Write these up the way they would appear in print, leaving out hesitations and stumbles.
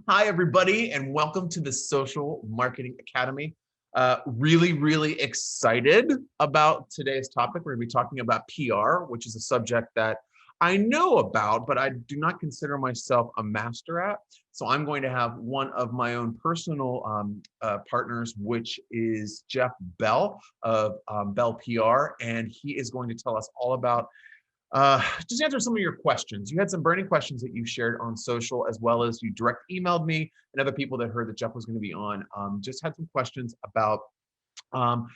Hi, everybody, and welcome to the Social Marketing Academy. Really excited about today's topic. We're going to be talking about PR, which is a subject that I know about, but I do not consider myself a master at. So I'm going to have one of my own personal partners, which is Jeff Bell of Bell PR, and he is going to tell us all about just answer some of your questions. You had some burning questions that you shared on social, as well as you direct emailed me and other people that heard that Jeff was going to be on. Just had some questions about um,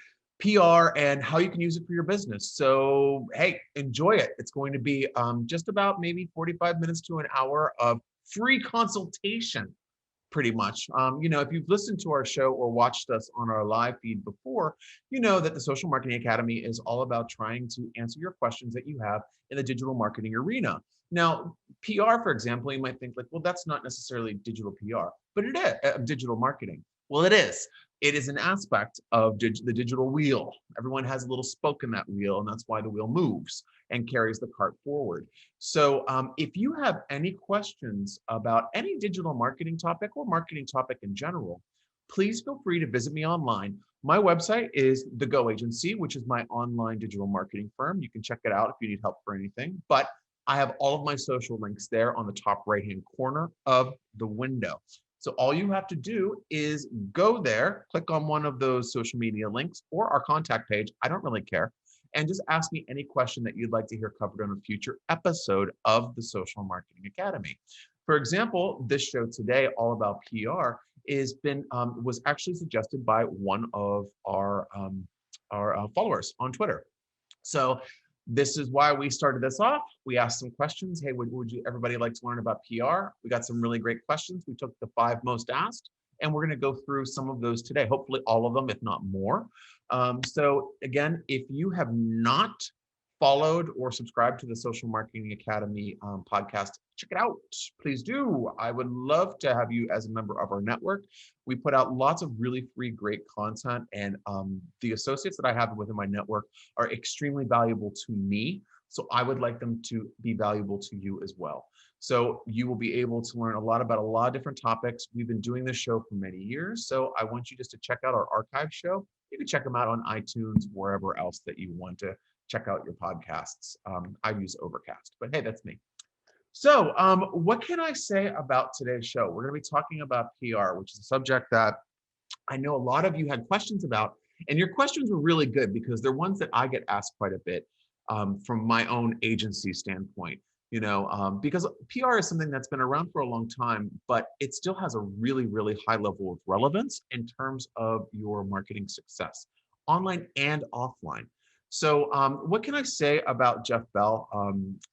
PR and how you can use it for your business. So, hey, enjoy it. It's going to be just about maybe 45 minutes to an hour of free consultation pretty much. If you've listened to our show or watched us on our live feed before, you know that the Social Marketing Academy is all about trying to answer your questions that you have in the digital marketing arena. Now, PR, for example, you might think like, well, that's not necessarily digital PR, but it is digital marketing. Well, it is. It is an aspect of the digital wheel. Everyone has a little spoke in that wheel, and that's why the wheel moves and carries the cart forward. So if you have any questions about any digital marketing topic or marketing topic in general, please feel free to visit me online. My website is The Go Agency, which is my online digital marketing firm. You can check it out if you need help for anything. But I have all of my social links there on the top right-hand corner of the window. So all you have to do is go there, click on one of those social media links or our contact page. I don't really care. And just ask me any question that you'd like to hear covered on a future episode of the Social Marketing Academy. For example, this show today, all about PR, was actually suggested by one of our followers on Twitter. So this is why we started this off. We asked some questions. Hey, would you everybody like to learn about PR? We got some really great questions. We took the 5 most asked, and we're going to go through some of those today. Hopefully all of them, if not more. So again, if you have not followed or subscribed to the Social Marketing Academy podcast, check it out. Please do. I would love to have you as a member of our network. We put out lots of really free, great content, and the associates that I have within my network are extremely valuable to me. So I would like them to be valuable to you as well. So you will be able to learn a lot about a lot of different topics. We've been doing this show for many years. So I want you just to check out our archive show. You can check them out on iTunes, wherever else that you want to check out your podcasts. I use Overcast, but hey, that's me. So what can I say about today's show? We're going to be talking about PR, which is a subject that I know a lot of you had questions about, and your questions were really good because they're ones that I get asked quite a bit from my own agency standpoint. Because PR is something that's been around for a long time, but it still has a really high level of relevance in terms of your marketing success, online and offline. So what can I say about Jeff Bell?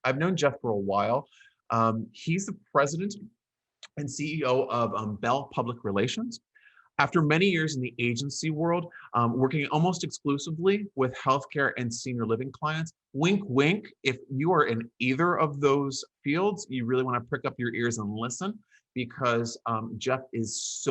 I've known Jeff for a while. He's the president and CEO of Bell Public Relations. After many years in the agency world, working almost exclusively with healthcare and senior living clients, wink, wink, if you are in either of those fields, you really want to prick up your ears and listen because Jeff is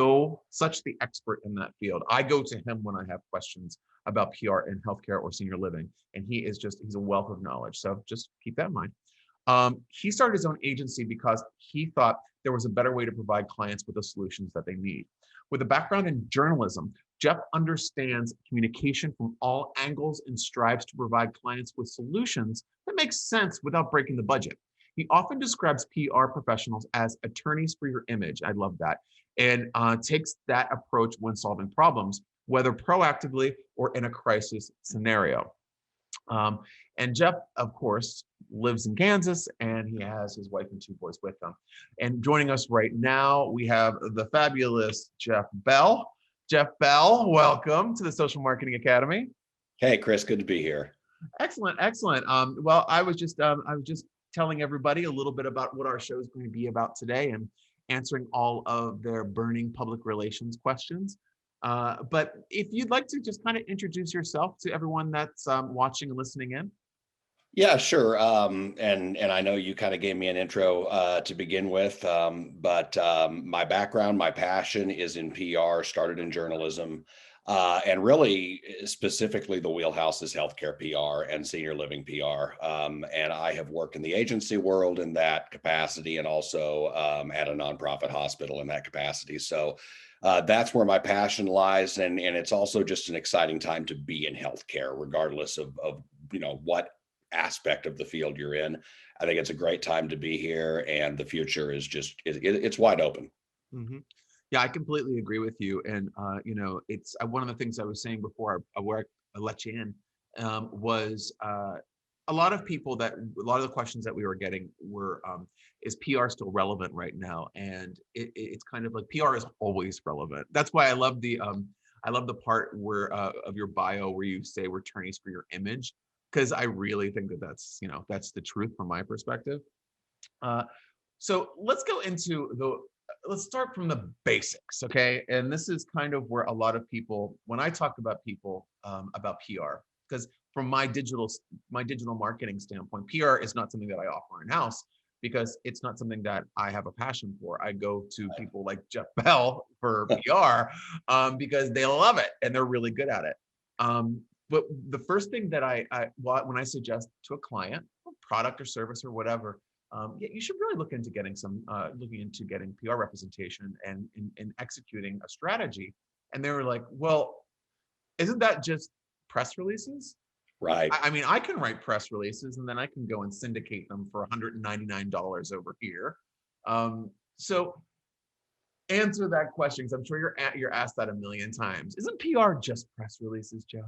such the expert in that field. I go to him when I have questions about PR in healthcare or senior living, and he's a wealth of knowledge. So just keep that in mind. He started his own agency because he thought there was a better way to provide clients with the solutions that they need. With a background in journalism, Jeff understands communication from all angles and strives to provide clients with solutions that make sense without breaking the budget. He often describes PR professionals as attorneys for your image. I love that. And takes that approach when solving problems, whether proactively or in a crisis scenario. And Jeff, of course, lives in Kansas, and he has his wife and 2 boys with him. And joining us right now, we have the fabulous Jeff Bell. Jeff Bell, welcome to the Social Marketing Academy. Hey, Chris, good to be here. Excellent. Well, I was just telling everybody a little bit about what our show is going to be about today and answering all of their burning public relations questions. But if you'd like to just kind of introduce yourself to everyone that's watching and listening in. Yeah, sure. And I know you kind of gave me an intro to begin with, but my background, my passion is in PR, started in journalism. And really, specifically, the wheelhouse is healthcare PR and senior living PR. And I have worked in the agency world in that capacity, and also at a nonprofit hospital in that capacity. So that's where my passion lies, and it's also just an exciting time to be in healthcare, regardless of what aspect of the field you're in. I think it's a great time to be here, and the future is it's wide open. Hmm. Yeah, I completely agree with you. And it's one of the things I was saying before where I let you in, was a lot of people that a lot of the questions that we were getting were, is PR still relevant right now? And it's kind of like PR is always relevant. That's why I love the part where of your bio where you say we're attorneys for your image, because I really think that that's the truth from my perspective. Uh, so let's start from the basics, okay? And this is kind of where a lot of people, when I talk about people about PR, because from my digital marketing standpoint, PR is not something that I offer in house because it's not something that I have a passion for. I go to people like Jeff Bell for PR because they love it and they're really good at it. But the first thing that when I suggest to a client, product or service or whatever, yeah, you should really looking into getting PR representation and executing a strategy. And they were like, well, isn't that just press releases? Right. I mean, I can write press releases and then I can go and syndicate them for $199 over here. So answer that question, because I'm sure you're asked that a million times. Isn't PR just press releases, Joe?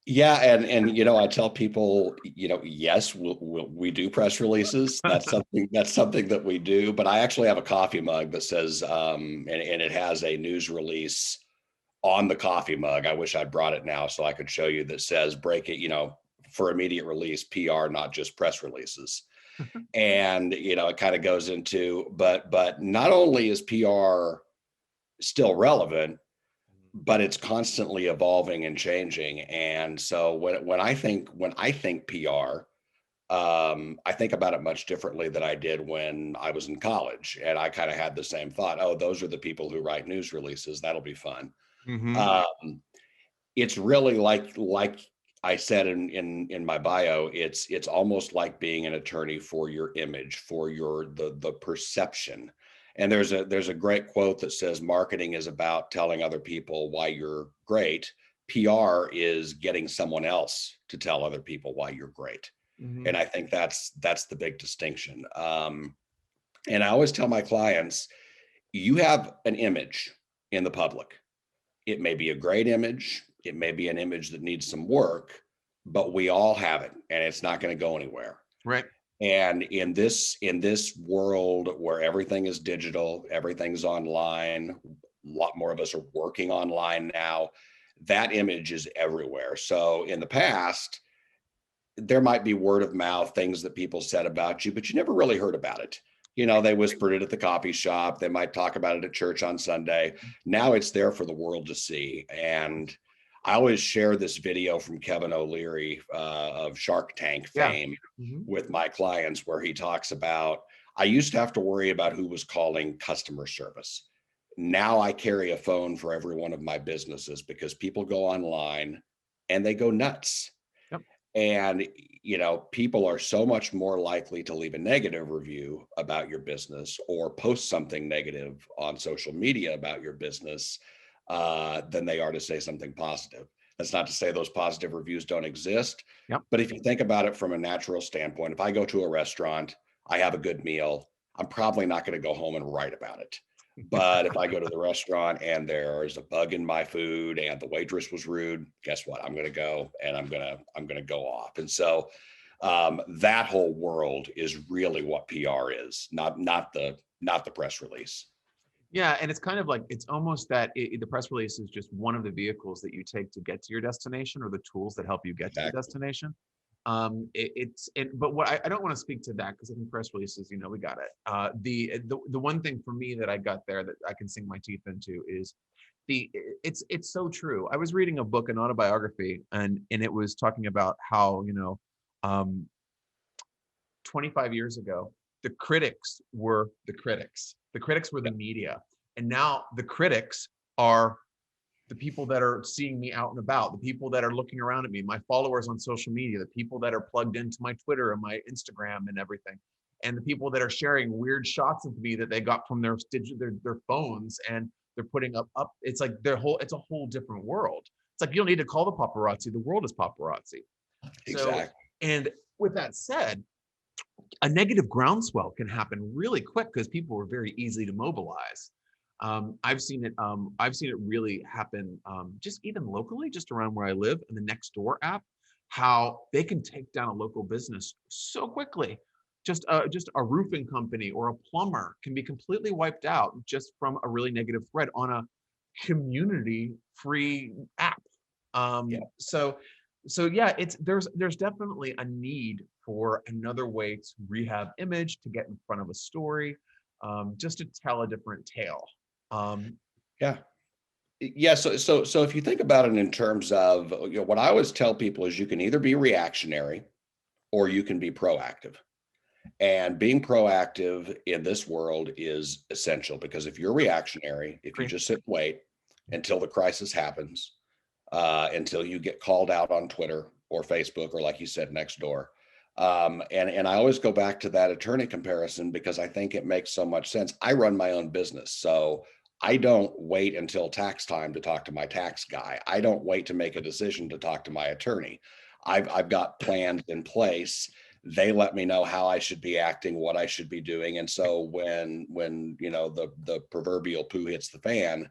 Yeah, and I tell people, yes, we do press releases. That's something that we do. But I actually have a coffee mug that says, and it has a news release on the coffee mug. I wish I'd brought it now so I could show you, that says break it, for immediate release, PR, not just press releases. And it kind of goes into, but not only is PR still relevant, but it's constantly evolving and changing. And so when I think PR, I think about it much differently than I did when I was in college. And I kind of had the same thought. Oh, those are the people who write news releases. That'll be fun. Mm-hmm. Um, it's really like I said in my bio, it's almost like being an attorney for your image, for the perception. And there's a great quote that says marketing is about telling other people why you're great. PR is getting someone else to tell other people why you're great. Mm-hmm. And I think that's the big distinction. And I always tell my clients, you have an image in the public. It may be a great image. It may be an image that needs some work, but we all have it, and it's not going to go anywhere. Right. And in this world where everything is digital, everything's online, a lot more of us are working online now. That image is everywhere. So in the past, there might be word of mouth things that people said about you, but you never really heard about it. They whispered it at the coffee shop. They might talk about it at church on Sunday. Now it's there for the world to see. And I always share this video from Kevin O'Leary of Shark Tank Yeah. fame Mm-hmm. with my clients, where he talks about, I used to have to worry about who was calling customer service. Now I carry a phone for every one of my businesses because people go online and they go nuts. Yep. And, people are so much more likely to leave a negative review about your business or post something negative on social media about your business than they are to say something positive. That's not to say those positive reviews don't exist. Yep. But if you think about it from a natural standpoint, if I go to a restaurant, I have a good meal, I'm probably not going to go home and write about it. But if I go to the restaurant and there's a bug in my food and the waitress was rude, guess what? I'm going to go and I'm going to go off. And so that whole world is really what PR is, not the press release. Yeah, and it's kind of like it's almost that the press release is just one of the vehicles that you take to get to your destination, or the tools that help you get to the Exactly. destination. But what I don't want to speak to that because I think press releases, we got it. The one thing for me that I got there that I can sink my teeth into is it's so true. I was reading a book, an autobiography, and it was talking about how, um, 25 years ago, the critics were the critics. The critics were the media. And now the critics are the people that are seeing me out and about, the people that are looking around at me, my followers on social media, the people that are plugged into my Twitter and my Instagram and everything, and the people that are sharing weird shots of me that they got from their phones and they're putting up. It's like it's a whole different world. It's like you don't need to call the paparazzi. The world is paparazzi. So, Exactly. and with that said, a negative groundswell can happen really quick because people are very easy to mobilize. I've seen it. I've seen it really happen, just even locally, just around where I live, in the Nextdoor app. How they can take down a local business so quickly. Just a roofing company or a plumber can be completely wiped out just from a really negative thread on a community-free app. Yeah. So yeah, there's definitely a need for another way to rehab image, to get in front of a story, just to tell a different tale. Um, Yeah. Yeah. So if you think about it in terms of, what I always tell people is you can either be reactionary or you can be proactive. And being proactive in this world is essential because if you're reactionary, if you agree. just sit and wait until the crisis happens, until you get called out on Twitter or Facebook or, like you said, next door. And I always go back to that attorney comparison because I think it makes so much sense. I run my own business, so I don't wait until tax time to talk to my tax guy. I don't wait to make a decision to talk to my attorney. I've got plans in place. They let me know how I should be acting, what I should be doing, and so when the proverbial poo hits the fan,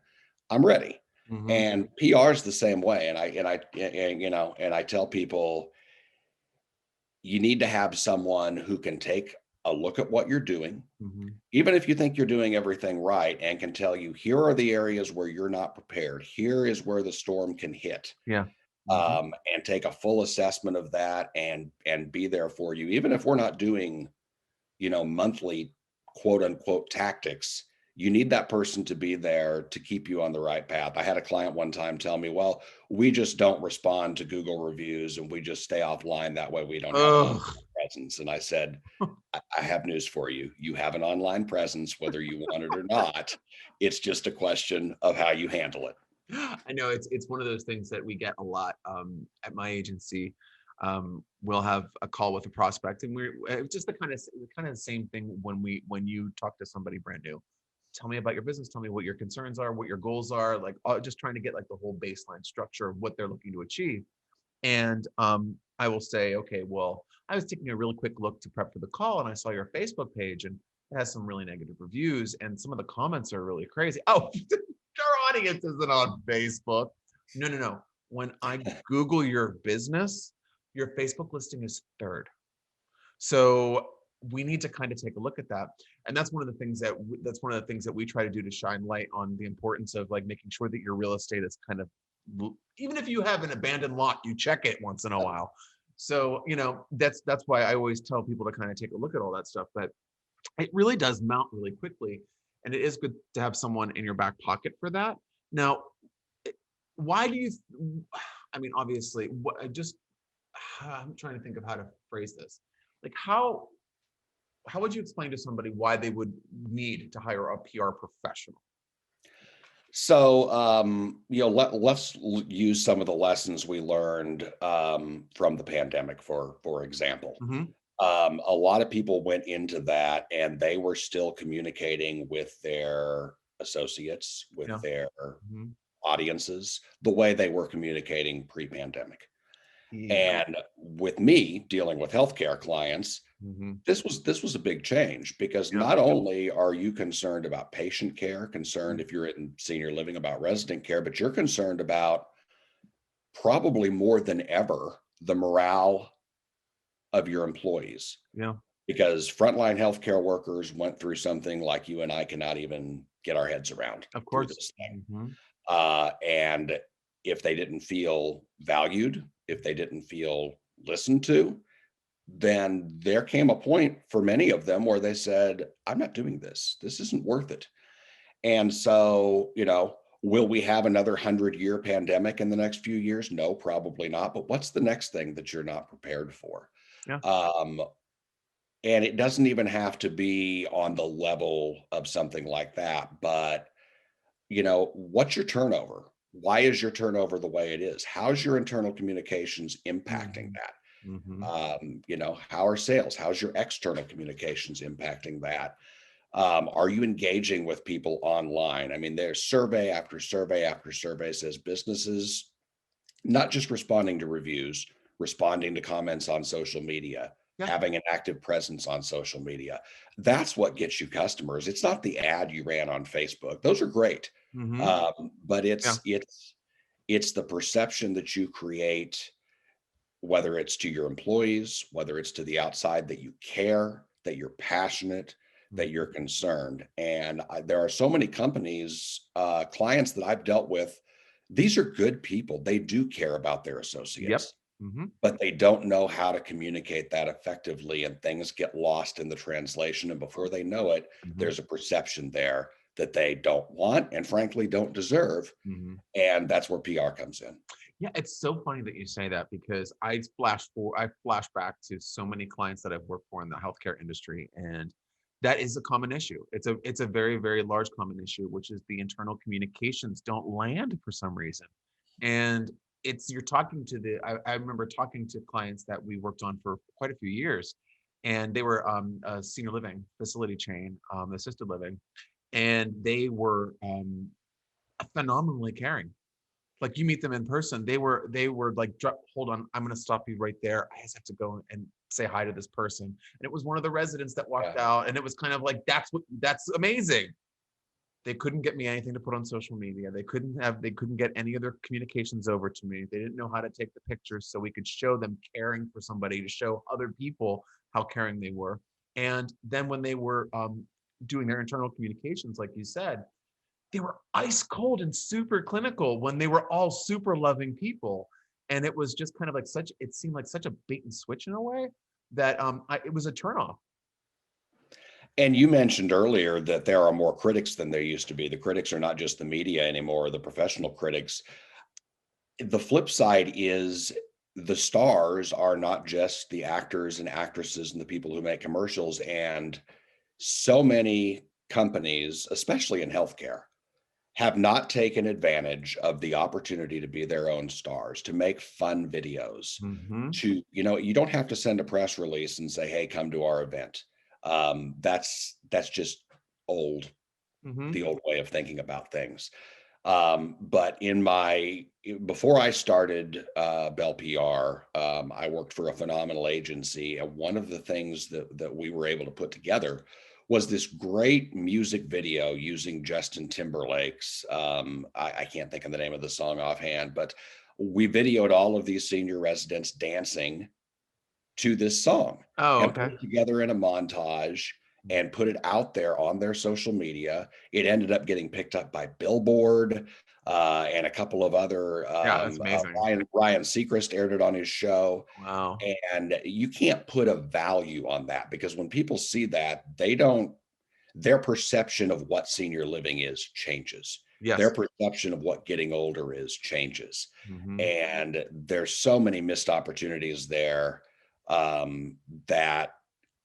I'm ready. Mhm. And PR is the same way. And I tell people you need to have someone who can take a look at what you're doing, Mhm. even if you think you're doing everything right, and can tell you, here are the areas where you're not prepared. Here is where the storm can hit. Yeah. Mhm. And take a full assessment of that and be there for you, even if we're not doing monthly quote unquote tactics. You need that person to be there to keep you on the right path. I had a client one time tell me, well, we just don't respond to Google reviews and we just stay offline. That way we don't have an online Ugh. presence. And I said, I have news for you. You have an online presence, whether you want it or not. It's just a question of how you handle it. I know it's one of those things that we get a lot at my agency. We'll have a call with a prospect, and we're just the kind of same thing when you talk to somebody brand new. Tell me about your business. Tell me what your concerns are, what your goals are. Like just trying to get like the whole baseline structure of what they're looking to achieve. And I will say, okay, well, I was taking a really quick look to prep for the call, and I saw your Facebook page, and it has some really negative reviews, and some of the comments are really crazy. Oh, our audience isn't on Facebook. No, no, no. When I Google your business, your Facebook listing is third. So we need to kind of take a look at that. And that's one of the things that we try to do to shine light on the importance of like making sure that your real estate is kind of, even if you have an abandoned lot, you check it once in a while. So, that's why I always tell people to kind of take a look at all that stuff. But it really does mount really quickly. And it is good to have someone in your back pocket for that. Now, why do you, I mean, obviously, I'm trying to think of how to phrase this. Like, how would you explain to somebody why they would need to hire a PR professional? So, let's use some of the lessons we learned from the pandemic, for example. Hmm. A lot of people went into that and they were still communicating with their associates, with Yeah. their Hmm. audiences, the way they were communicating pre-pandemic. Yeah. And with me dealing with healthcare clients, Hmm. this was a big change because Yeah. not only are you concerned about patient care, concerned Mhm. if you're in senior living about resident care, but you're concerned about probably more than ever the morale of your employees Yeah. because frontline healthcare workers went through something like you and I cannot even get our heads around Of through course. this thing. Hmm. And if they didn't feel valued, if they didn't feel listened to, then there came a point for many of them where they said, I'm not doing this. This isn't worth it. And so, will we have another 100-year pandemic in the next few years? No, probably not. But what's the next thing that you're not prepared for? Yeah. Um, and it doesn't even have to be on the level of something like that. But, what's your turnover? Why is your turnover the way it is? How's your internal communications impacting Mhm. that? Mhm. How are sales? How's your external communications impacting that? Are you engaging with people online? I mean, there's survey after survey after survey says businesses not just responding to reviews, responding to comments on social media, Yeah. having an active presence on social media. That's what gets you customers. It's not the ad you ran on Facebook. Those are great. Mhm. But Yeah. it's the perception that you create, whether it's to your employees, whether it's to the outside, that you care, that you're passionate, that you're Mhm. concerned. And there are so many companies, clients that I've dealt with. These are good people. They do care about their Yep. associates, Mhm. but they don't know how to communicate that effectively. And things get lost in the translation. And before they know it, Mhm. there's a perception there that they don't want and frankly don't deserve. Mhm. And that's where PR comes in. Yeah, it's so funny that you say that because I flash back to so many clients that I've worked for in the healthcare industry, and that is a common issue. It's a very, very large common issue, which is the internal communications don't land for some reason. And it's you're talking to I remember talking to clients that we worked on for quite a few years, and they were a senior living facility chain, assisted living, and they were phenomenally caring. Like, you meet them in person, they were like, Hold on, I'm going to stop you right there. I just have to go and say hi to this person." And it was one of the residents that Yeah. walked out, and it was kind of like, that's amazing. They couldn't get me anything to put on social media. They couldn't get any of their communications over to me. They didn't know how to take the pictures so we could show them caring for somebody, to show other people how caring they were. And then when they were doing their internal communications, like you said, they were ice cold and super clinical when they were all super loving people. And it was just kind of like it seemed like such a bait and switch in a way that it was a turnoff. And you mentioned earlier that there are more critics than there used to be. The critics are not just the media anymore, the professional critics. The flip side is the stars are not just the actors and actresses and the people who make commercials. And so many companies, especially in healthcare, have not taken advantage of the opportunity to be their own stars, to make fun videos, Hmm. you don't have to send a press release and say, hey, come to our event. That's just old, Hmm. the old way of thinking about things. But before I started Bell PR, I worked for a phenomenal agency, and one of the things that we were able to put together was this great music video using Justin Timberlake's. I can't think of the name of the song offhand, but we videoed all of these senior residents dancing to this song Oh, and put okay. it together in a montage and put it out there on their social media. It ended up getting picked up by Billboard and a couple of other. Yeah, that's amazing. Ryan Seacrest aired it on his show, Wow. and you can't put a value on that because when people see that, they don't. Their perception of what senior living is changes. Their Yes. perception of what getting older is changes, Hmm. and there's so many missed opportunities there um, that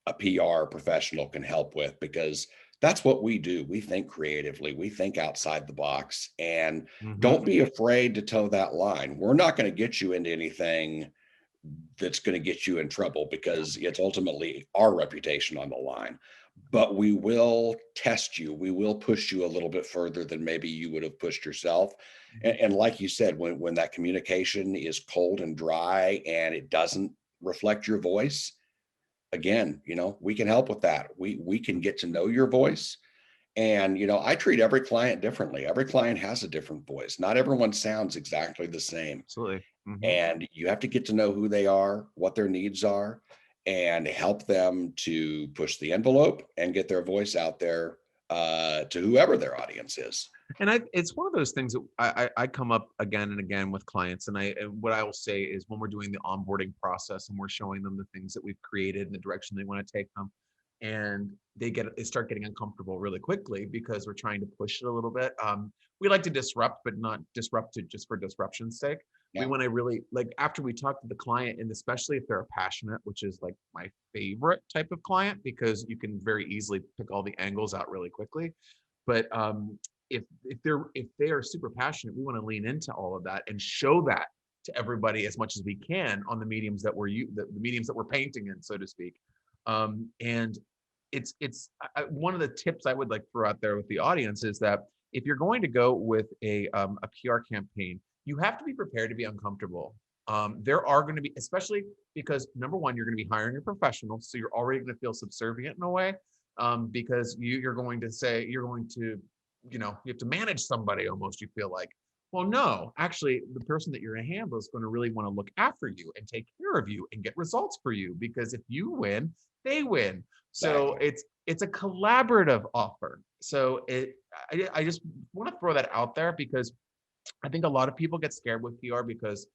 a PR professional can help with because that's what we do. We think creatively, we think outside the box, and Hmm. don't be afraid to toe that line. We're not going to get you into anything that's going to get you in trouble because it's ultimately our reputation on the line. But we will test you. We will push you a little bit further than maybe you would have pushed yourself. And like you said, when that communication is cold and dry and it doesn't reflect your voice, again, we can help with that. We can get to know your voice. And I treat every client differently. Every client has a different voice. Not everyone sounds exactly the same. Absolutely. Hmm. And you have to get to know who they are, what their needs are, and help them to push the envelope and get their voice out there to whoever their audience is. And it's one of those things that I come up again and again with clients, and what I will say is when we're doing the onboarding process and we're showing them the things that we've created and the direction they want to take them, and they start getting uncomfortable really quickly because we're trying to push it a little bit. We like to disrupt, but not disrupt it just for disruption's sake. We Yeah. want to really, like, after we talk to the client, and especially if they're passionate, which is like my favorite type of client because you can very easily pick all the angles out really quickly. But if they are super passionate, we want to lean into all of that and show that to everybody as much as we can on the mediums that the mediums that we're painting in, so to speak. And one of the tips I would like to throw out there with the audience is that if you're going to go with a PR campaign, you have to be prepared to be uncomfortable. There are going to be, especially because number one, you're going to be hiring a professional, so you're already going to feel subservient in a way, because you're going to say you have to manage somebody almost. You feel like, well, no, actually, the person that you're going to handle is going to really want to look after you and take care of you and get results for you, because if you win, they win. So Exactly. it's a collaborative offer. So I just want to throw that out there, because I think a lot of people get scared with PR because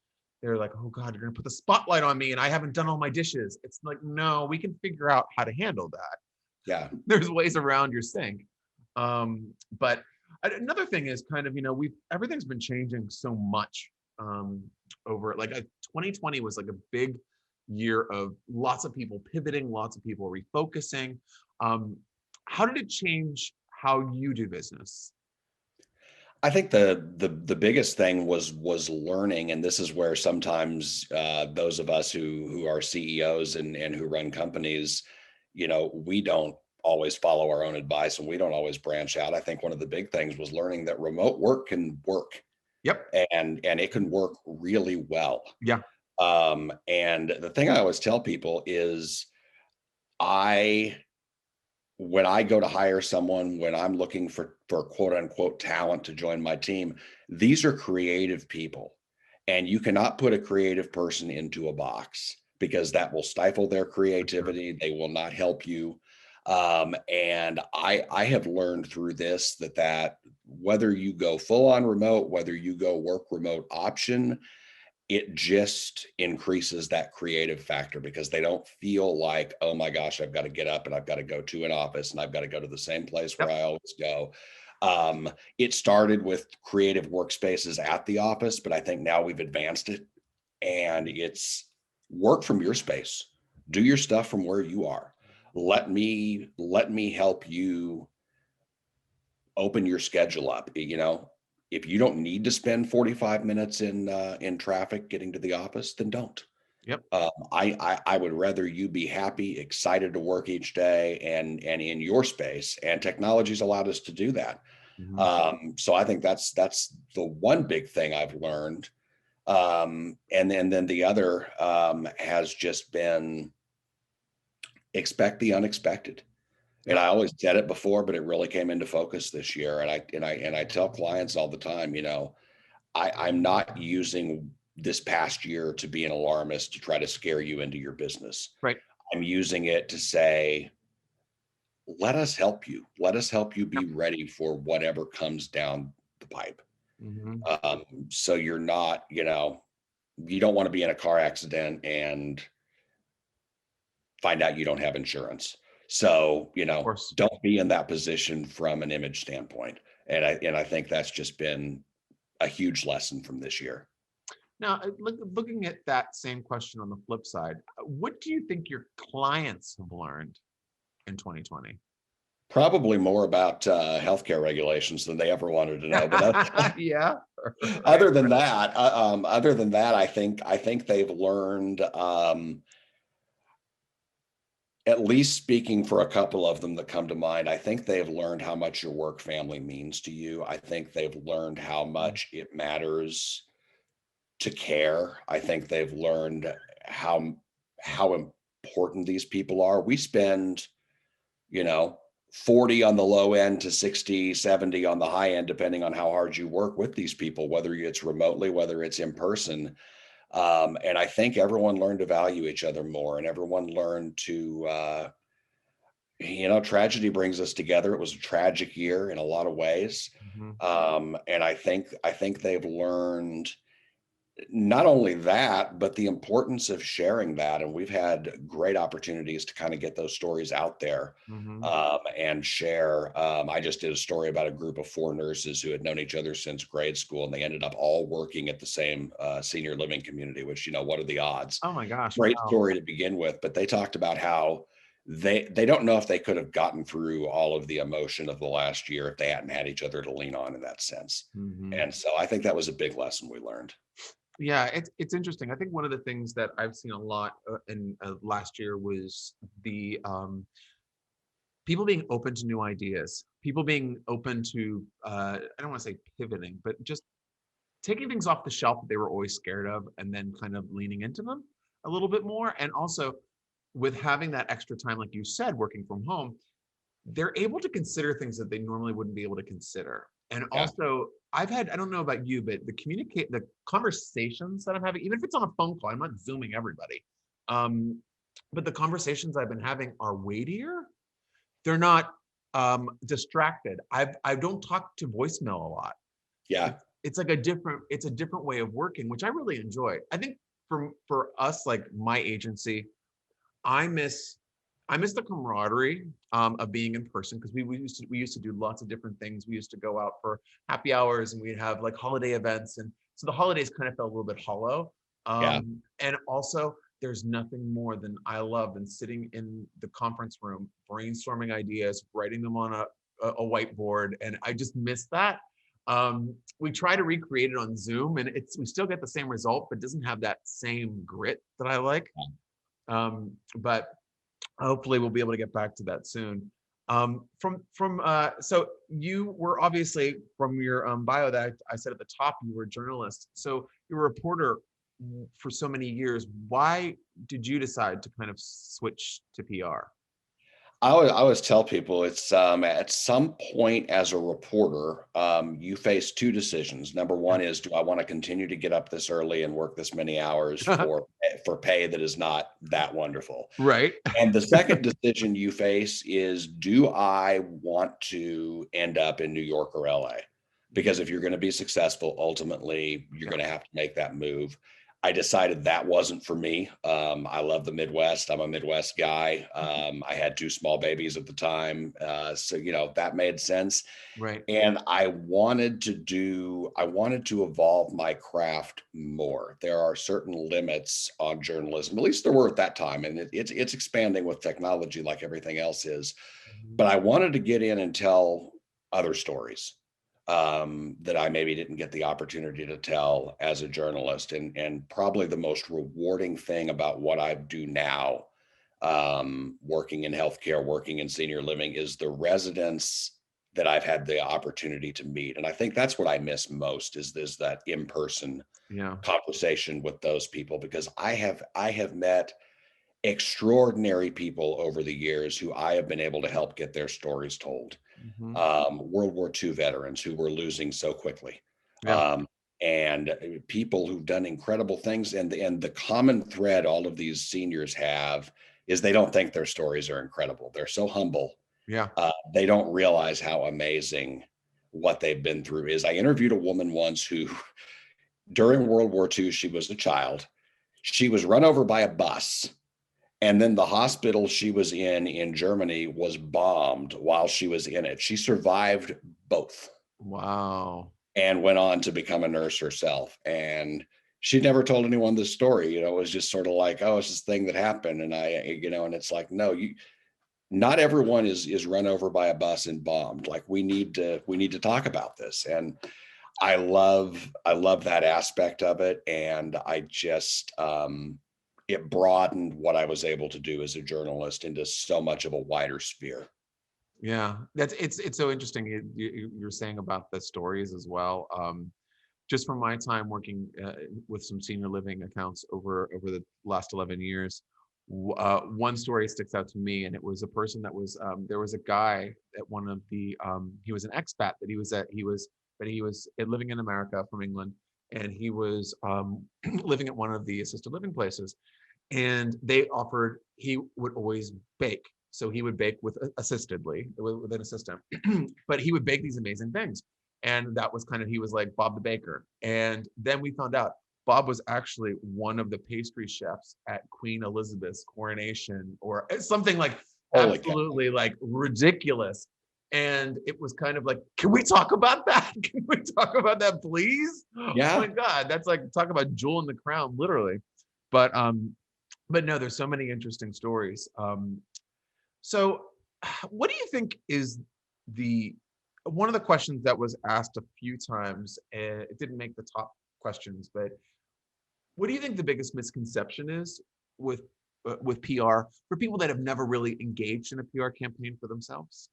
they're like, oh God, you're gonna put the spotlight on me and I haven't done all my dishes. It's like, no, we can figure out how to handle that. Yeah. There's ways around your sink. But another thing is kind of, everything's been changing so much over 2020 was like a big year of lots of people pivoting, lots of people refocusing. How did it change how you do business? I think the biggest thing was learning, and this is where sometimes those of us who are CEOs and who run companies, we don't always follow our own advice and we don't always branch out. I think one of the big things was learning that remote work can work, Yep. and it can work really well. Yeah. And the thing I always tell people is I when I go to hire someone, when I'm looking for quote unquote talent to join my team, these are creative people. And you cannot put a creative person into a box because that will stifle their For sure. creativity. They will not help you. And I have learned through this that whether you go full on remote, whether you go work remote option, it just increases that creative factor because they don't feel like, oh my gosh, I've got to get up and I've got to go to an office and I've got to go to the same place where Yep. I always go. It started with creative workspaces at the office, but I think now we've advanced it and it's work from your space. Do your stuff from where you are. Let me help you open your schedule up. If you don't need to spend 45 minutes in traffic getting to the office, then don't. Yep. I would rather you be happy, excited to work each day, and in your space. And technology's allowed us to do that. Mhm. So I think that's the one big thing I've learned. And then the other has just been expect the unexpected. And Yep. I always said it before, but it really came into focus this year. And I tell clients all the time, I'm not using this past year to be an alarmist to try to scare you into your business. Right. I'm using it to say, let us help you. Let us help you be Yep. ready for whatever comes down the pipe. Mhm. So you're not, you don't want to be in a car accident and find out you don't have insurance. So, Of course. don't be in that position from an image standpoint. And I think that's just been a huge lesson from this year. Now, looking at that same question on the flip side, what do you think your clients have learned in 2020? Probably more about healthcare regulations than they ever wanted to know. But Yeah. Right. other than that, I think they've learned. At least speaking for a couple of them that come to mind, I think they've learned how much your work family means to you. I think they've learned how Mm. much it matters to care. I think they've learned how important these people are. We spend, you know, 40 on the low end to 60, 70 on the high end, depending on how hard you work with these people, whether it's remotely, whether it's in person. And I think everyone learned to value each other more and everyone learned to, tragedy brings us together. It was a tragic year in a lot of ways. Mhm. And I think they've learned not only that, but the importance of sharing that. And we've had great opportunities to kind of get those stories out there Mhm. and share. I just did a story about a group of 4 nurses who had known each other since grade school, and they ended up all working at the same senior living community, which, what are the odds? Oh my gosh. Great Wow. story to begin with, but they talked about how they don't know if they could have gotten through all of the emotion of the last year if they hadn't had each other to lean on in that sense. Mhm. And so I think that was a big lesson we learned. Yeah, it's interesting. I think one of the things that I've seen a lot in last year was the people being open to new ideas, people being open to I don't want to say pivoting, but just taking things off the shelf that they were always scared of and then kind of leaning into them a little bit more. And also with having that extra time, like you said, working from home, they're able to consider things that they normally wouldn't be able to consider. And Yeah. also, I've had, I don't know about you, but the conversations that I'm having, even if it's on a phone call, I'm not Zooming everybody. Um, but the conversations I've been having are weightier. They're not distracted. I don't talk to voicemail a lot. Yeah. It's like it's a different way of working, which I really enjoy. I think for us, like my agency, I miss I miss the camaraderie of being in person because we used to do lots of different things. We used to go out for happy hours and we'd have like holiday events, and so the holidays kind of felt a little bit hollow. Yeah. And also, there's nothing more than I love than sitting in the conference room, brainstorming ideas, writing them on a whiteboard, and I just miss that. We try to recreate it on Zoom, and we still get the same result, but doesn't have that same grit that I like. But hopefully we'll be able to get back to that soon. So you were obviously from your bio that I said at the top, you were a journalist. So you were a reporter for so many years. Why did you decide to kind of switch to PR? I always tell people it's at some point as a reporter, you face two decisions. Number one is, do I want to continue to get up this early and work this many hours for pay that is not that wonderful? Right. And the second decision you face is, do I want to end up in New York or LA? Because if you're going to be successful, ultimately, you're Yeah. going to have to make that move. I decided that wasn't for me. I love the Midwest. I'm a Midwest guy. I had two small babies at the time. So, that made sense. Right. And I wanted to evolve my craft more. There are certain limits on journalism, at least there were at that time. And it's expanding with technology like everything else is. Mhm. But I wanted to get in and tell other stories that I maybe didn't get the opportunity to tell as a journalist. And probably the most rewarding thing about what I do now, working in healthcare, working in senior living, is the residents that I've had the opportunity to meet. And I think that's what I miss most is that in-person Yeah. conversation with those people, because I have met extraordinary people over the years who I have been able to help get their stories told. Mhm. World War II veterans who were losing so quickly, Yeah. um, and people who've done incredible things. And the common thread all of these seniors have is they don't think their stories are incredible. They're so humble. Yeah. They don't realize how amazing what they've been through is. I interviewed a woman once who, during World War II, she was a child. She was run over by a bus, and then the hospital she was in Germany was bombed while she was in it. She survived both Wow. and went on to become a nurse herself. And she never told anyone this story. It was just sort of like, oh, it's this thing that happened. And and it's like, no, not everyone is run over by a bus and bombed. Like we need to talk about this. And I love that aspect of it. And I just it broadened what I was able to do as a journalist into so much of a wider sphere. Yeah. It's so interesting. You're saying about the stories as well. Just from my time working with some senior living accounts over the last 11 years, one story sticks out to me, and it was a person that was there was a guy at one of the he was an expat that he was living in America from England, and he was living at one of the assisted living places, and they offered he would always bake. So he would bake assistedly with an assistant, but he would bake these amazing things. And that was kind of, he was like Bob the Baker. And then we found out Bob was actually one of the pastry chefs at Queen Elizabeth's coronation, or something like Holy cow. absolutely like ridiculous. And it was kind of like, can we talk about that? Can we talk about that, please? Oh my Yeah. God, that's like talk about jewel in the crown, literally. But but no, there's so many interesting stories. So, what do you think is the one of the questions that was asked a few times, and it didn't make the top questions, but what do you think the biggest misconception is with with PR for people that have never really engaged in a PR campaign for themselves?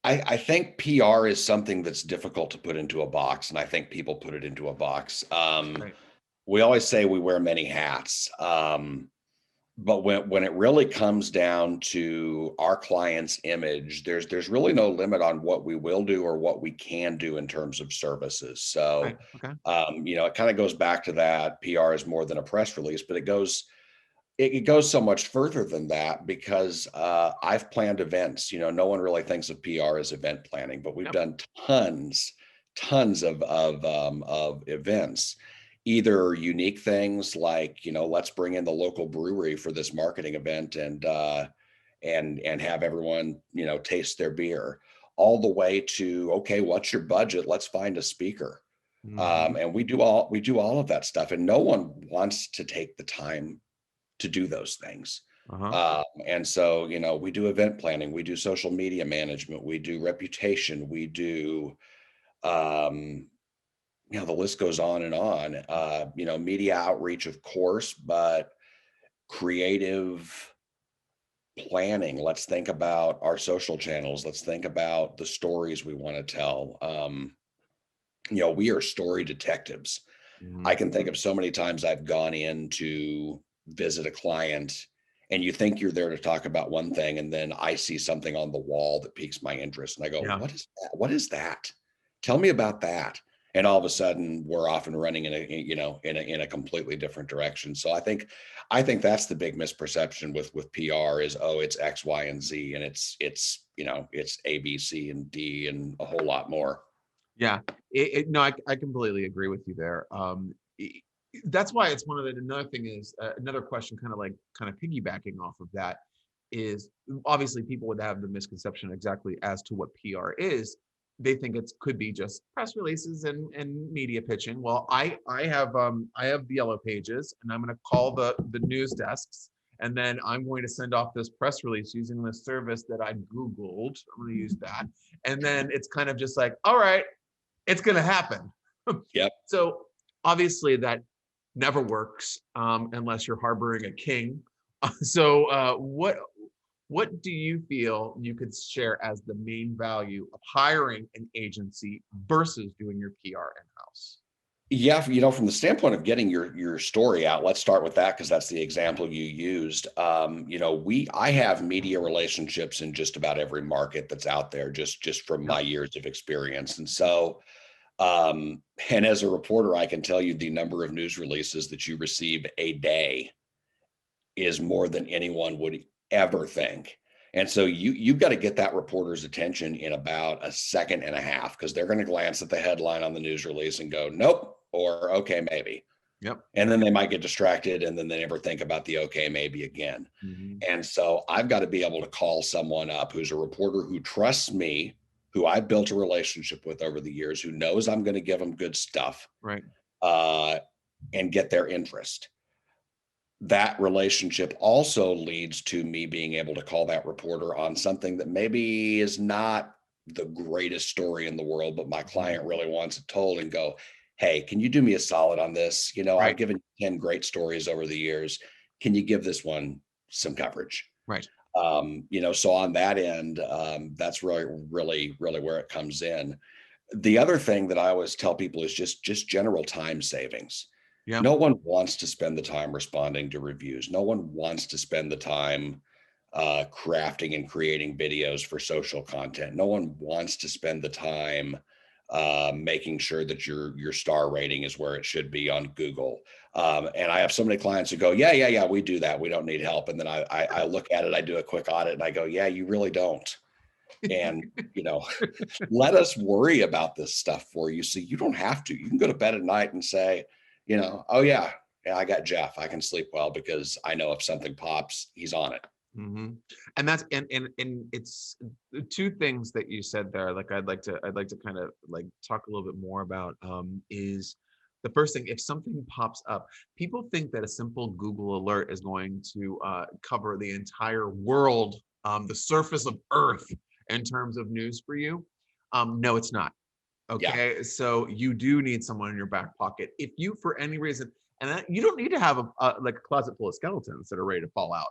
I think PR is something that's difficult to put into a box, and I think people put it into a box. Right. We always say we wear many hats, but when it really comes down to our client's image, there's really no limit on what we will do or what we can do in terms of services. Right. So, Okay. it kind of goes back to that. PR is more than a press release, but it goes so much further than that because I've planned events. No one really thinks of PR as event planning, but we've Yep. done tons of events, either unique things like let's bring in the local brewery for this marketing event and have everyone taste their beer, all the way to okay, what's your budget? Let's find a speaker. Hmm. And we do all of that stuff, and no one wants to take the time to do those things. Uh-huh. And so, we do event planning, we do social media management, we do reputation, we do, um, the list goes on and on. Media outreach, of course, but creative planning. Let's think about our social channels. Let's think about the stories we want to tell. We are story detectives. Hmm. I can think of so many times I've gone in to visit a client and you think you're there to talk about one thing, and then I see something on the wall that piques my interest. And I go, Yeah. what is that? What is that? Tell me about that. And all of a sudden we're off and running in a completely different direction. So I think that's the big misperception with PR is, oh, it's X, Y, and Z. And it's A, B, C, and D and a whole lot more. Yeah. No, I completely agree with you there. That's why it's one of the another thing is another question, kind of piggybacking off of that is obviously people would have the misconception exactly as to what PR is. They think it could be just press releases and media pitching. Well, I have the yellow pages, and I'm going to call the news desks, and then I'm going to send off this press release using the service that I Googled. I'm going to use that, and then it's kind of just like, all right, it's going to happen. Yep. So obviously that never works unless you're harboring a king. So what do you feel you could share as the main value of hiring an agency versus doing your PR in house? Yeah, from the standpoint of getting your story out, let's start with that because that's the example you used. I have media relationships in just about every market that's out there, just from Yep. my years of experience. And so, and as a reporter, I can tell you the number of news releases that you receive a day is more than anyone would ever think. And so you've got to get that reporter's attention in about a second and a half because they're going to glance at the headline on the news release and go, nope, or okay, maybe. Yep. And then they might get distracted and then they never think about the okay, maybe again. Hmm. And so I've got to be able to call someone up who's a reporter who trusts me, who I've built a relationship with over the years, who knows I'm going to give them good stuff, Right. uh, and get their interest. That relationship also leads to me being able to call that reporter on something that maybe is not the greatest story in the world, but my Mhm. client really wants it told and go, hey, can you do me a solid on this? I've Right. given 10 great stories over the years. Can you give this one some coverage? Right. So on that end, that's really, really, really where it comes in. The other thing that I always tell people is just general time savings. Yeah. No one wants to spend the time responding to reviews. No one wants to spend the time crafting and creating videos for social content. No one wants to spend the time making sure that your star rating is where it should be on Google. And I have so many clients who go, yeah, we do that. We don't need help. And then I look at it, I do a quick audit, and I go, yeah, you really don't. And you know, let us worry about this stuff for you. So you don't have to. You can go to bed at night and say, oh yeah, I got Jeff. I can sleep well because I know if something pops, he's on it. Hmm. And that's and it's the two things that you said there. Like I'd like to kind of like talk a little bit more about is the first thing, if something pops up, people think that a simple Google alert is going to cover the entire world, the surface of Earth in terms of news for you. No, it's not. Yeah. Okay, so you do need someone in your back pocket. If you, for any reason, and that, you don't need to have like a closet full of skeletons that are ready to fall out.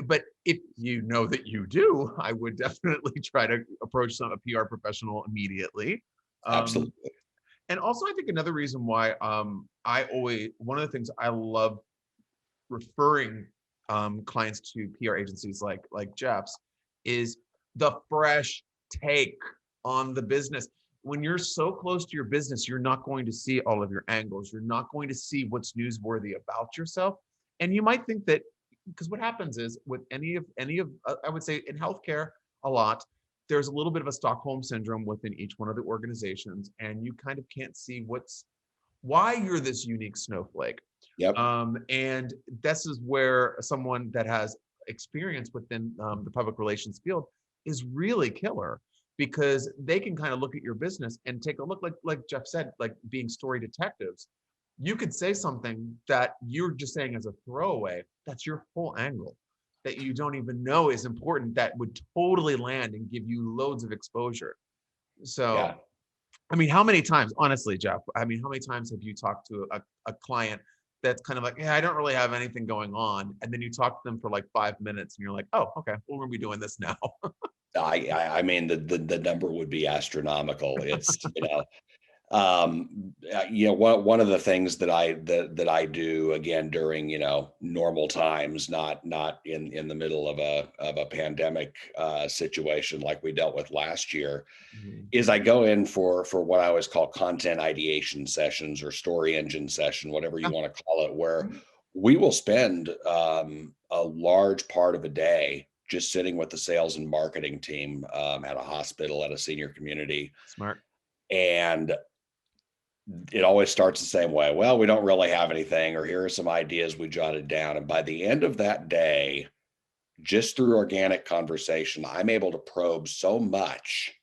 But if you know that you do, I would definitely try to approach a PR professional immediately. Um, Absolutely. and also, I think another reason why I always, one of the things I love referring clients to PR agencies like Jeff's is the fresh take on the business. When you're so close to your business, you're not going to see all of your angles. You're not going to see what's newsworthy about yourself. And you might think that, because what happens is with any of I would say in healthcare a lot, there's a little bit of a Stockholm syndrome within each one of the organizations, and you kind of can't see why you're this unique snowflake. Yep. And this is where someone that has experience within the public relations field is really killer, because they can kind of look at your business and take a look, like Jeff said, like being story detectives. You could say something that you're just saying as a throwaway, that's your whole angle, that you don't even know is important, that would totally land and give you loads of exposure. Yeah. So I mean, how many times, honestly, Jeff, I mean, how many times have you talked to a client that's kind of like, yeah, I don't really have anything going on. And then you talk to them for like 5 minutes and you're like, oh, okay, well, we're gonna be doing this now. I mean, the number would be astronomical. It's, one of the things that I do again during, normal times, not in the middle of a pandemic situation like we dealt with last year, Mhm. is I go in for what I always call content ideation sessions or story engine session, whatever you Yeah. want to call it, where we will spend a large part of a day just sitting with the sales and marketing team at a hospital, at a senior community. Smart. And it always starts the same way. Well, we don't really have anything, or here are some ideas we jotted down. And by the end of that day, just through organic conversation, I'm able to probe so much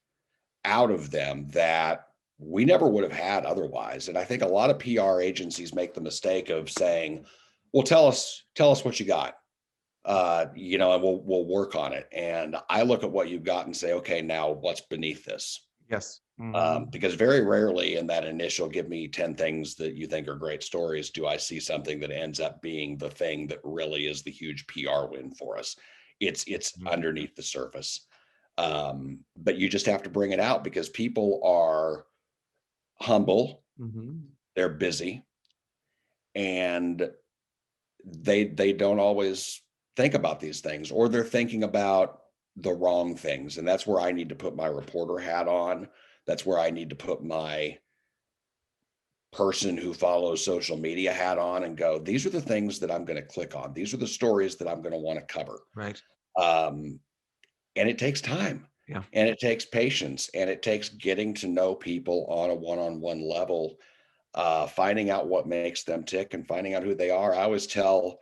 out of them that we never would have had otherwise. And I think a lot of PR agencies make the mistake of saying, "Well, tell us what you got, and we'll work on it." And I look at what you've got and say, "Okay, now what's beneath this?" Yes. Mhm. Because very rarely in that initial "give me 10 things that you think are great stories" do I see something that ends up being the thing that really is the huge PR win for us. It's Mhm. underneath the surface. But you just have to bring it out because people are humble, Mhm. they're busy, and they don't always think about these things, or they're thinking about the wrong things. And that's where I need to put my reporter hat on. That's where I need to put my person who follows social media hat on and go, these are the things that I'm going to click on. These are the stories that I'm going to want to cover. Right. Um, and it takes time, Yeah. and it takes patience, and it takes getting to know people on a one-on-one level, finding out what makes them tick and finding out who they are. I always tell,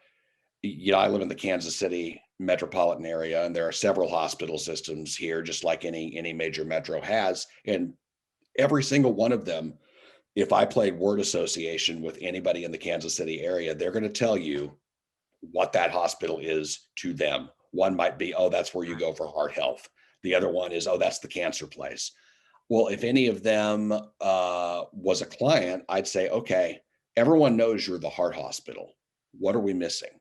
I live in the Kansas City metropolitan area, and there are several hospital systems here, just like any major metro has. And every single one of them, if I played word association with anybody in the Kansas City area, they're going to tell you what that hospital is to them. One might be, oh, that's where you Right. go for heart health. The other one is, oh, that's the cancer place. Well, if any of them was a client, I'd say, okay, everyone knows you're the heart hospital. What are we missing?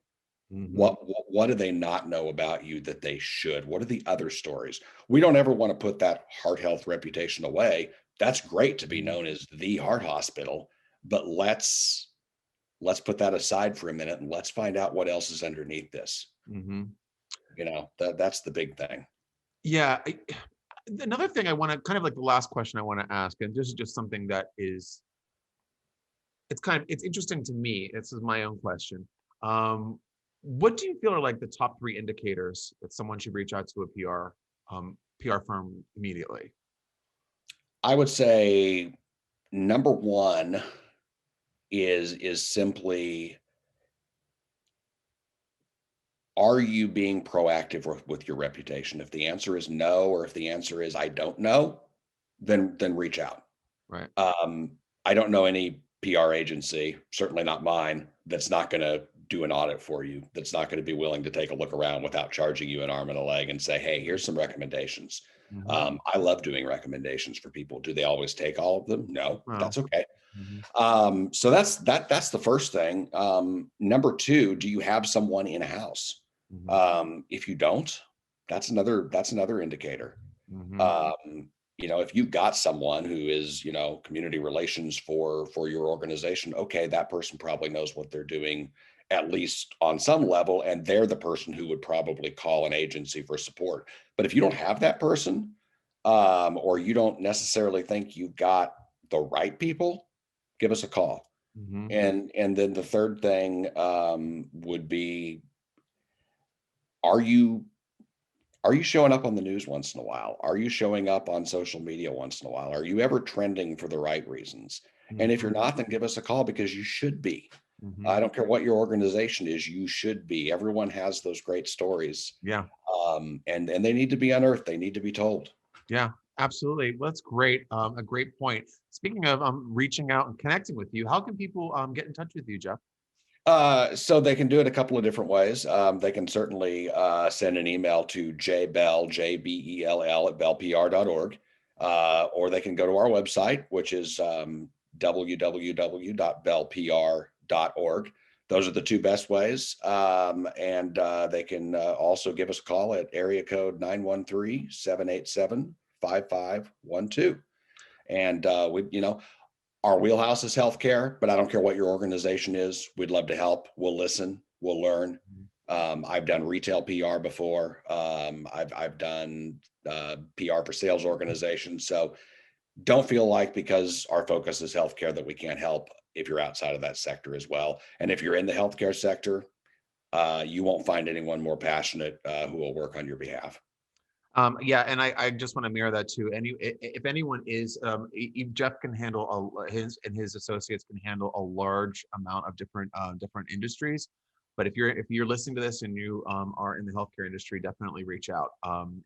Mhm. What do they not know about you that they should? What are the other stories? We don't ever want to put that heart health reputation away. That's great to be Mhm. known as the heart hospital, but let's put that aside for a minute and let's find out what else is underneath this. Mhm. That's the big thing. Yeah. Another thing I want to kind of like the last question I want to ask, and this is just something that is, it's interesting to me. This is my own question. What do you feel are like the top three indicators that someone should reach out to a PR firm immediately? I would say number one is simply, are you being proactive with your reputation? If the answer is no, or if the answer is I don't know, then reach out. Right. Um, I don't know any PR agency, certainly not mine, that's not going to do an audit for you, that's not going to be willing to take a look around without charging you an arm and a leg and say, hey, here's some recommendations. Mhm. I love doing recommendations for people. Do they always take all of them? No, but Well, that's okay. mhm. So that's the first thing. Number two, do you have someone in house? Mhm. If you don't, that's another indicator. Mhm. Um, if you've got someone who is, community relations for your organization, okay, that person probably knows what they're doing, at least on some level, and they're the person who would probably call an agency for support. But if you don't have that person, or you don't necessarily think you've got the right people, give us a call. Mhm. And then the third thing would be, are you are you showing up on the news once in a while? Are you showing up on social media once in a while? Are you ever trending for the right reasons? And if you're Mhm. not, then give us a call, because you should be. I Mhm. don't care what your organization is, you should be. Everyone has those great stories. Yeah. And they need to be unearthed. They need to be told. Yeah, absolutely. Well, that's great. A great point. Speaking of reaching out and connecting with you, how can people get in touch with you, Jeff? So they can do it a couple of different ways. They can certainly send an email to jbell, jbell at bellpr.org, or they can go to our website, which is www.bellpr.org. Those are the two best ways. And they can also give us a call at area code 913-787-5512. And our wheelhouse is healthcare, but I don't care what your organization is. We'd love to help. We'll listen. We'll learn. I've done retail PR before. I've done PR for sales organizations. So don't feel like because our focus is healthcare that we can't help if you're outside of that sector as well. And if you're in the healthcare sector, you won't find anyone more passionate who will work on your behalf. Yeah, and I just want to mirror that too. If anyone is, Jeff can handle his and his associates can handle a large amount of different industries. But if you're listening to this and you are in the healthcare industry, definitely reach out.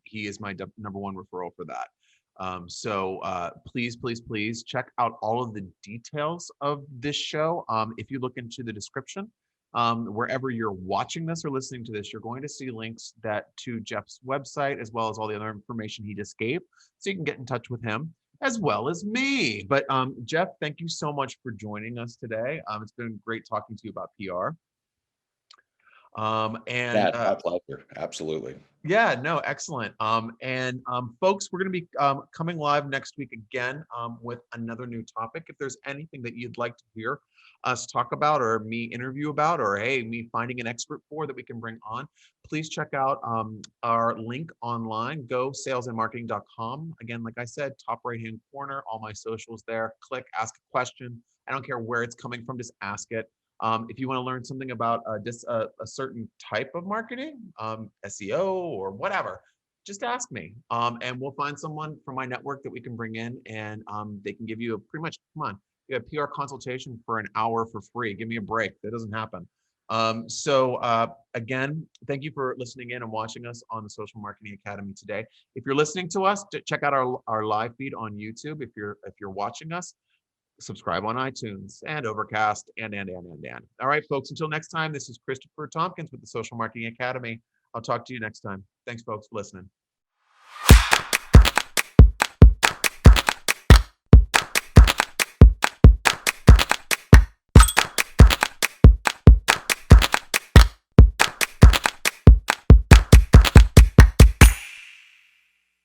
He is my number one referral for that. So please, please, please check out all of the details of this show. If you look into the description, wherever you're watching this or listening to this, you're going to see links to Jeff's website, as well as all the other information he just gave, so you can get in touch with him as well as me. But Jeff, thank you so much for joining us today. It's been great talking to you about PR. Yeah, And it's my pleasure. Absolutely. Yeah, no, excellent. And folks, we're going to be coming live next week again with another new topic. If there's anything that you'd like to hear us talk about, or me interview about, or hey, me finding an expert for that we can bring on, please check out our link online, go salesandmarketing.com. Again, like I said, top right-hand corner, all my socials there. Click, ask a question. I don't care where it's coming from, just ask it. If you want to learn something about a certain type of marketing, SEO or whatever, just ask me. And we'll find someone from my network that we can bring in, and they can give you pretty much, come on, you have a PR consultation for an hour for free. Give me a break. That doesn't happen. Again, thank you for listening in and watching us on the Social Marketing Academy today. If you're listening to us, check out our live feed on YouTube. If you're watching us, subscribe on iTunes and Overcast and. All right, folks, until next time, this is Christopher Tompkins with the Social Marketing Academy. I'll talk to you next time. Thanks, folks, for listening.